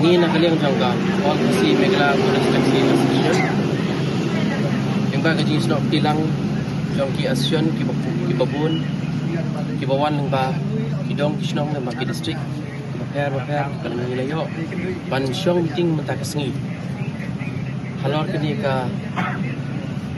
ni nak kalian jangka all si megala tourist taxi association yang ba kaji snok tilang jong ki association ki babun ki bawan lang ba ki dong ki snong ba ki district repair kalau ni layo ban syong meeting menta kesngi halor kini ka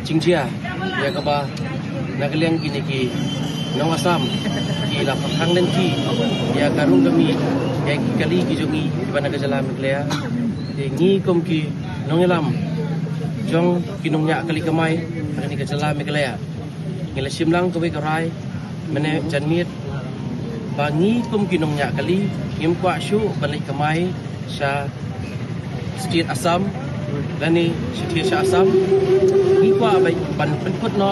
jingjia ya ka ba nak kalian kini ki nong asam ki la pakhang lenti ya karung kami ya kali ki jongi ki bana gajala meglea de ngi kom ki nongelam jong kinongnya kali kamai ani gajala meglea ngila simlang ko be karai mene janmit bangi kom kinongnya kali ngim kwa shu balik kamai sha state Assam lani state sha Assam ngi kwa bai ban penput no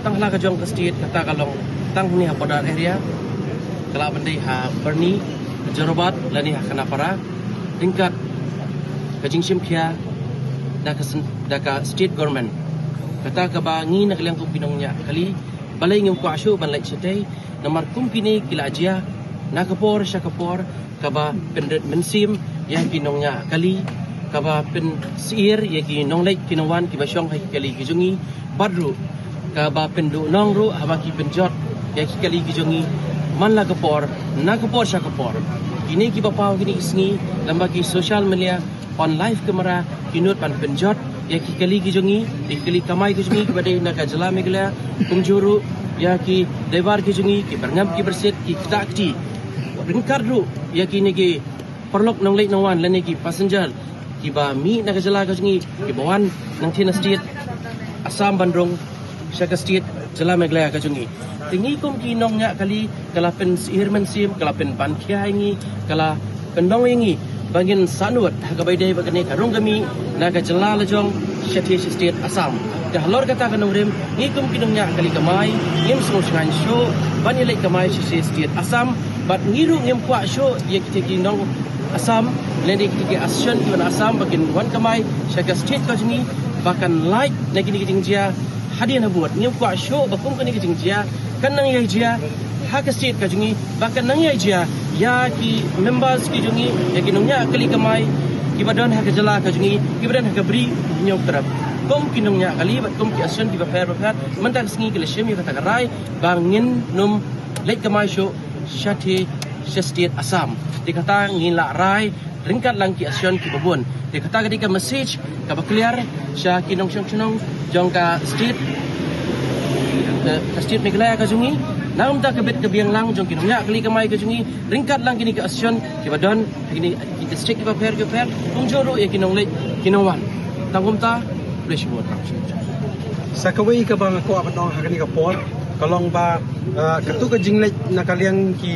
tang la ka jong ka state kata kalong tang ni ha border area kala bandai ha Berni Jorobat lani ha Kanapara tingkat kajing simkhia daka state government kata ka ba ngi nak liang kum pinongnya kali balai ngim kwa shu ban lai chete namar kum kini kila ajia nakapor syakapor kaba pendet mensim ya pinongnya kali kaba pen sir ya ki nonglek kinawan ki basyong ha kali kijungi badru kaba pendu nongru haba ki penjot ya ki kali kijungi man la kapor nakapor syakapor ini ki bapau kini isngi lamba ki social media on live kamera kinut pan penjot ya ki kali kijungi di kali kamai kijungi kepada nak jala megla kumjuru ya ki devar kijungi ki berngam ki bersit ki takti ringkar dulu ya ki ni ki perlok nong lek nongwan lani ki passenger ki ba mi nak jala kijungi ki bawan nang Tina State Assam Bandung Syaka State jala megla kijungi tingi kum ki nongnya kali kala pen sihirman sim kala pen ban kia ingi kala pendong ingi bangin sanut hagabai dai bagane karung kami naga jala lajong Syati State Assam dah lor kata kanong rem ni kum ki nongnya kali kamai ngim song sngan show ban yelek kamai Syati State Assam bat ngiru ngim kwa show ye ki nong Assam leni ki asyon ki Assam bagin wan kamai Syaka State kajni bahkan like nagi ni jingja hadian buat ngim kwa show bakum kani jingja kan nang ye jia hak state kajni bahkan nang ye jia ya ki members ki jungi ya ki nongnya kali kamai ki badan hak jala kajni ki badan hak beri nyok terap kom ki nongnya kali bat kom ki asyon ki bafer mentak sngi ki leshemi kata karai bangin num lek kamai show Syati State Assam dikata ngila rai ringkat lang ki asyon ki babun dikata ketika message ka clear sya ki nong chong jong ka state Meghalaya kajungi nam ta kebet kebiang lang jong kinongnya kali kamai kajungi ringkat lang kini ke asyon ki badon kini ki district ki bafer ungjoro ya kinong lek kinongwan tangum ta please buat sakawai ka bang ko apatong hakani ka pol kalong ba katu ka jinglek nakaliang ki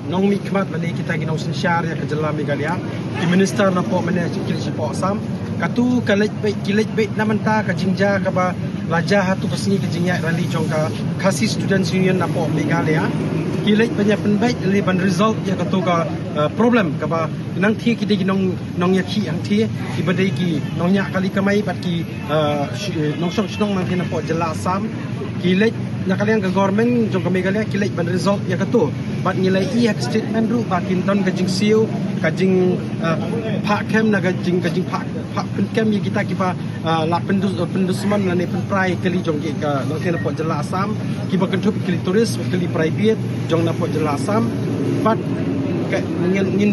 nong mi khmat mali kita ginong sinsyar ya kajala Meghalaya ki minister na po mane ki po Assam katu kalek be namanta ka jingja ka ba laja hatu pasni ka jingya rali jong ka Khasi Students Union na po Meghalaya ki lek banya penbaik li ban result ya katu ka problem ka ba nang thi ki de nong ya ki ang thi ki badai ki nong nya kali kamai bat ki nong song nang na po jala Assam ki lek nakaliang ka government jong ka Meghalaya ki lek ban result ya katu bat nilai i hak statement ru ba kinton ka jing siu ka jing pak kem na ka jing pak pen kem ya kita ki pa la pendusman la ne pen prai kali jong ki ka nong na po jala Assam ki ba kentup kali turis kali private jong na po jala Assam bat ngin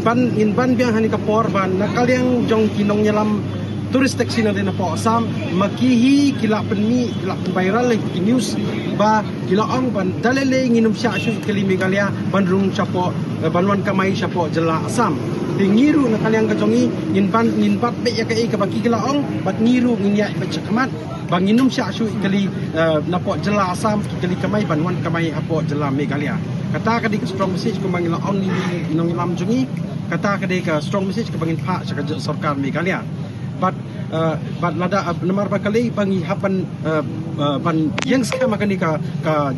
ban biang hani ka por ban nakaliang jong kinong nyalam turis taxi na din po Assam makihi kila penni kila viral ki news ba kila ong ban dalele nginum sya syu kali Meghalaya bandrung chapo banwan kamai chapo jala Assam tingiru na kaliang kajongi ngin bat be ya kai ka baki kila ong bat ngiru nginya ba chakmat banginum sya syu kali napo jala Assam kali kamai banwan kamai apo jala Meghalaya kata ka di strong message ko mangila ong ni nong lam jongi kata ka di ka strong message ka bangin pha sa sarkar Meghalaya but lada namar bakali bangi hapan ban yang ska makani ka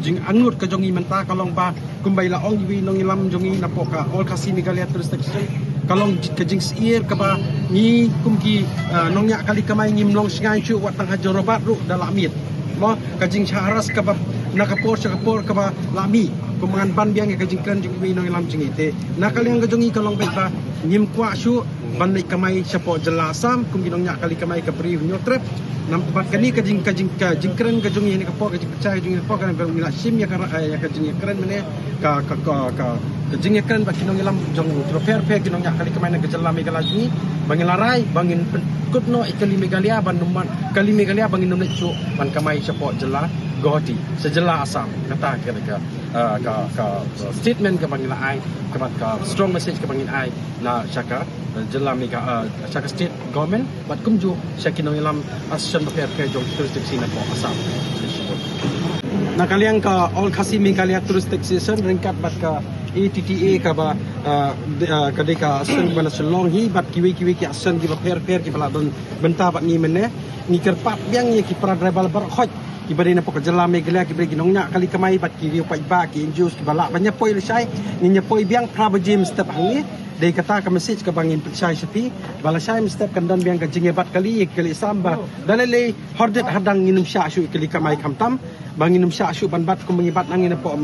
jing angut ka jongi menta kalong ba kumbai la ong wi nong ilam jongi napo ka all Khasi Meghalaya terus section kalong ka jing sier ka ba ni kumki nong nya kali kamai ngim long singai chu watang hajorobat ru dalamit mo ka jing charas ka ba nakapor ka ba lami kumangan ban biang ka jingkran jing wi nong lam jingi te nakaliang ka jongi kalong bai ba nyim kwa shu ban nei kamai chapo jela sam kum ginong nya kali kamai ka pri nyo trip nam bat kani ka jingkran ka jongi ni ka por ka jing percaya jongi por ka mila sim ya ka jingi kran mene ka jingi kran ba kinong lam jong trofer pe kinong nya kali kamai na ka jela mi kala jingi bangin larai bangin kutno ikali megalia ban numan kali megalia bangin numne chu ban kamai chapo jela Goti sejela Assam kata ka statement ke bangila ai ka strong message ke bangin ai na syaka jela mega syaka state government bat kumju syakinong ilam asyan baper ke jong jurisdiksi na po Assam na kaliang ka all khasi megalia jurisdiction ringkat bat ka ATTA ka ba kadeka asyan bana selong hi bat kiwi ki asyan ki baper ki bala don benta bat ni menne ni kerpat biang ye ki pra driver bar khoj ibari na po kajala megala kibri ginongnya kali kamai bat kiri upai ba ki injus ki bala banya poi lesai ni nya poi biang prabajim step hangi dei kata ka message ka bangin percaya sepi bala sai step kandan biang ka jinge bat kali samba dalele hordet hadang nginum sya syu kali kamai kamtam banginum sya syu ban bat ko mengibat nangin po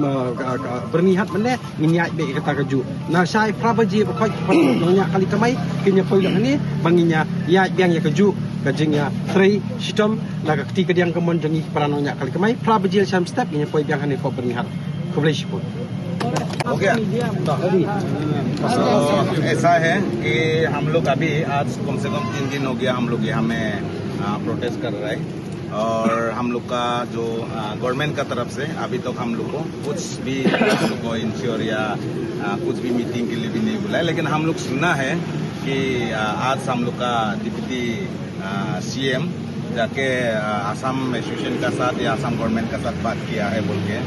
bernihat mene niat be kata kaju na sai prabajim ko nya kali kamai kinya poi ni banginya ya biang ya kaju kajingnya 3 sistem laga ketika diang kemon jengi paranonya kali kemai prabajil sam step ini poi biang hani ko bernihat ko boleh siput हो गया तो ऐसा है कि हम लोग अभी आज कम से कम 3 दिन हो गया हम लोग यहाँ में प्रोटेस्ट कर रहे हैं और हम लोग का जो गवर्नमेंट का तरफ से अभी तक हम लोग को कुछ भी हम लोग को इंश्योर या कुछ भी मीटिंग के लिए भी नहीं बुलाया लेकिन हम लोग सुना है कि आज हम लोग का डिप्टी CM जाके आसाम एसोसिएशन का साथ या आसाम गवर्नमेंट का साथ बात किया है बोल के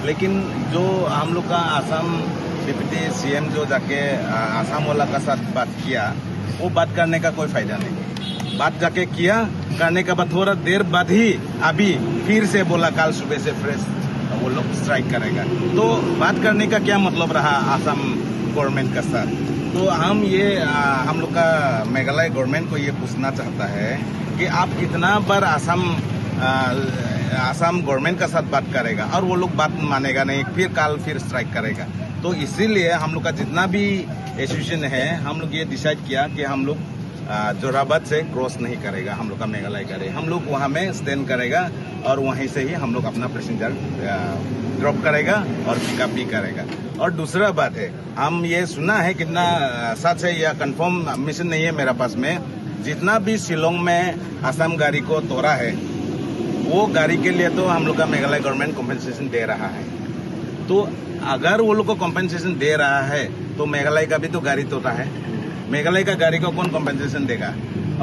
लेकिन जो हम लोग का आसाम डिप्टी CM जो जाके आसाम वाला का साथ बात किया वो बात करने का कोई फायदा नहीं बात जाके किया करने के बाद थोड़ा देर बाद ही अभी फिर से बोला कल सुबह से फ्रेश वो लोग स्ट्राइक करेगा तो बात करने का क्या मतलब रहा आसाम गवर्नमेंट का साथ तो हम लोग का मेघालय गवर्नमेंट को ये पूछना चाहता है कि आप कितना बार आसाम गवर्नमेंट का साथ बात करेगा और वो लोग बात मानेगा नहीं फिर स्ट्राइक करेगा तो इसीलिए हम लोग का जितना भी एसोसिएशन है हम लोग ये डिसाइड किया कि हम लोग जोराबाद से क्रॉस नहीं करेगा हम लोग का मेघालय करे हम लोग वहाँ में स्टैंड करेगा और वहीं से ही हम लोग अपना पैसेंजर ड्रॉप करेगा और पिकअप भी करेगा और दूसरा बात है हम ये सुना है कितना सच है या कंफर्म मिशन नहीं है मेरा पास में जितना भी शिलोंग में आसाम गाड़ी को तोड़ा है वो गाड़ी के लिए तो हम लोग का मेघालय गवर्नमेंट कॉम्पेंसेशन दे रहा है तो अगर वो लोग को कॉम्पेंसेशन दे रहा है तो मेघालय का भी तो गाड़ी तोड़ा है मेघालय का गाड़ी को कौन कॉम्पेंसेशन देगा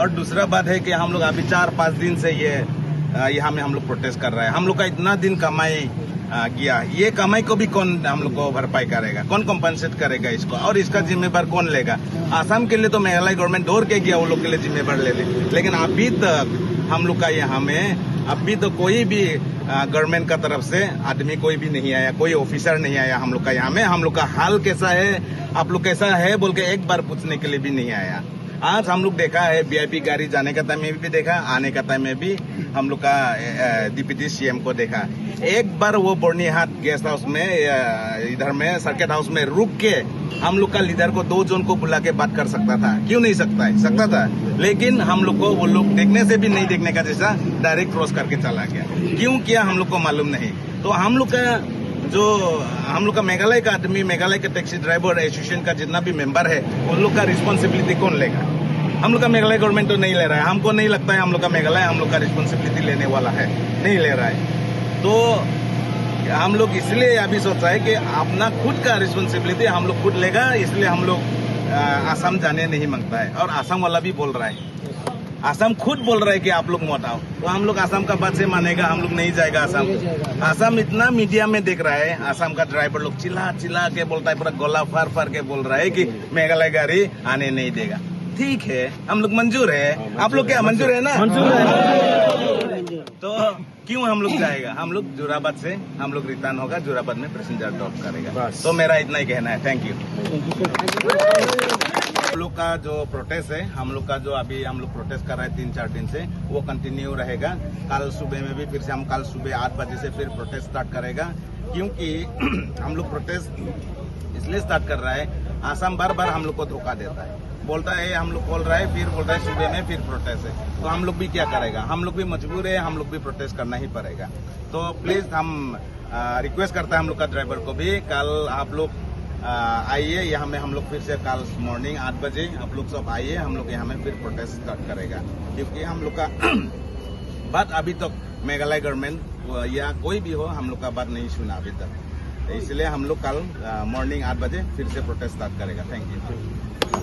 और दूसरा बात है कि हम लोग अभी 4-5 दिन से यहाँ में हम लोग प्रोटेस्ट कर रहे हैं हम लोग का इतना दिन कमाई किया ये कमाई को भी कौन हम लोग को भरपाई करेगा कौन कॉम्पेंसेट करेगा इसको और इसका जिम्मेदार कौन लेगा आसाम के लिए तो मेघालय गवर्नमेंट दौड़ के गया वो लोग के लिए जिम्मेदार ले लेकिन अभी तक हम लोग का यहाँ में अभी तो कोई भी गवर्नमेंट का तरफ से आदमी कोई भी नहीं आया कोई ऑफिसर नहीं आया हम लोग का यहाँ में हम लोग का हाल कैसा है आप लोग कैसा है बोल के एक बार पूछने के लिए भी नहीं आया आज हम लोग देखा है VIP गाड़ी जाने का टाइम में भी देखा आने का टाइम में भी हम लोग का डिप्टी CM को देखा एक बार वो बोर्नीहाट गेस्ट हाउस में इधर में सर्किट हाउस में रुक के हम लोग का लीडर को 2 जन को बुला के बात कर सकता था क्यों नहीं सकता था लेकिन हम लोग को वो लोग देखने से भी नहीं देखने का जैसा डायरेक्ट क्रॉस करके चला गया क्यों किया हम लोग को मालूम नहीं तो हम लोग का मेघालय का आदमी मेघालय के टैक्सी ड्राइवर एसोसिएशन का जितना भी मेंबर है उन लोग का रिस्पॉन्सिबिलिटी कौन लेगा हम लोग का मेघालय गवर्नमेंट तो नहीं ले रहा है हमको नहीं लगता है हम लोग का मेघालय हम लोग का रिस्पॉन्सिबिलिटी लेने वाला है नहीं ले रहा है तो हम लोग इसलिए अभी सोच रहे हैं कि अपना खुद का रिस्पॉन्सिबिलिटी हम लोग खुद लेगा इसलिए हम लोग आसाम जाने नहीं मांगता है और आसाम वाला भी बोल रहा है आसाम खुद बोल रहा है कि आप लोग मत आओ तो हम लोग आसाम का बात से मानेगा हम लोग नहीं जाएगा आसाम इतना मीडिया में देख रहा है आसाम का ड्राइवर लोग चिल्ला के बोलता है पूरा गोला फार के बोल रहा है कि मेघालय गाड़ी आने नहीं देगा ठीक है हम लोग मंजूर है आप लोग क्या मंजूर है ना मंजूर है तो क्यों हम लोग जाएगा हम लोग जोराबाद से हम लोग रिटर्न होगा जोराबाद में पैसेंजर ड्रॉप करेगा तो मेरा इतना ही कहना है थैंक यू लोग का जो प्रोटेस्ट है, हम लोग का जो अभी हम लोग प्रोटेस्ट कर रहे हैं 3-4 दिन से, वो कंटिन्यू रहेगा। कल सुबह में भी फिर से हम कल सुबह 8 बजे से फिर प्रोटेस्ट स्टार्ट करेगा, क्योंकि हम लोग प्रोटेस्ट इसलिए स्टार्ट कर रहा है, आसाम बार बार हम लोग को धोखा देता है, बोलता है हम लोग बोल रहा है, फिर बोल रहा है सुबह में फिर प्रोटेस्ट है। तो हम लोग भी क्या करेगा, हम लोग भी मजबूर है, हम लोग भी प्रोटेस्ट करना ही पड़ेगा। तो प्लीज हम रिक्वेस्ट करता है हम लोग का ड्राइवर को भी, कल आप लोग आइए यहाँ में, हम लोग फिर से कल मॉर्निंग 8 बजे आप लोग सब आइए, हम लोग यहाँ में फिर प्रोटेस्ट स्टार्ट करेगा। क्योंकि हम लोग का बात अभी तक मेघालय गवर्नमेंट या कोई भी हो, हम लोग का बात नहीं सुना अभी तक, इसलिए हम लोग कल मॉर्निंग 8 बजे फिर से प्रोटेस्ट स्टार्ट करेगा। Thank you.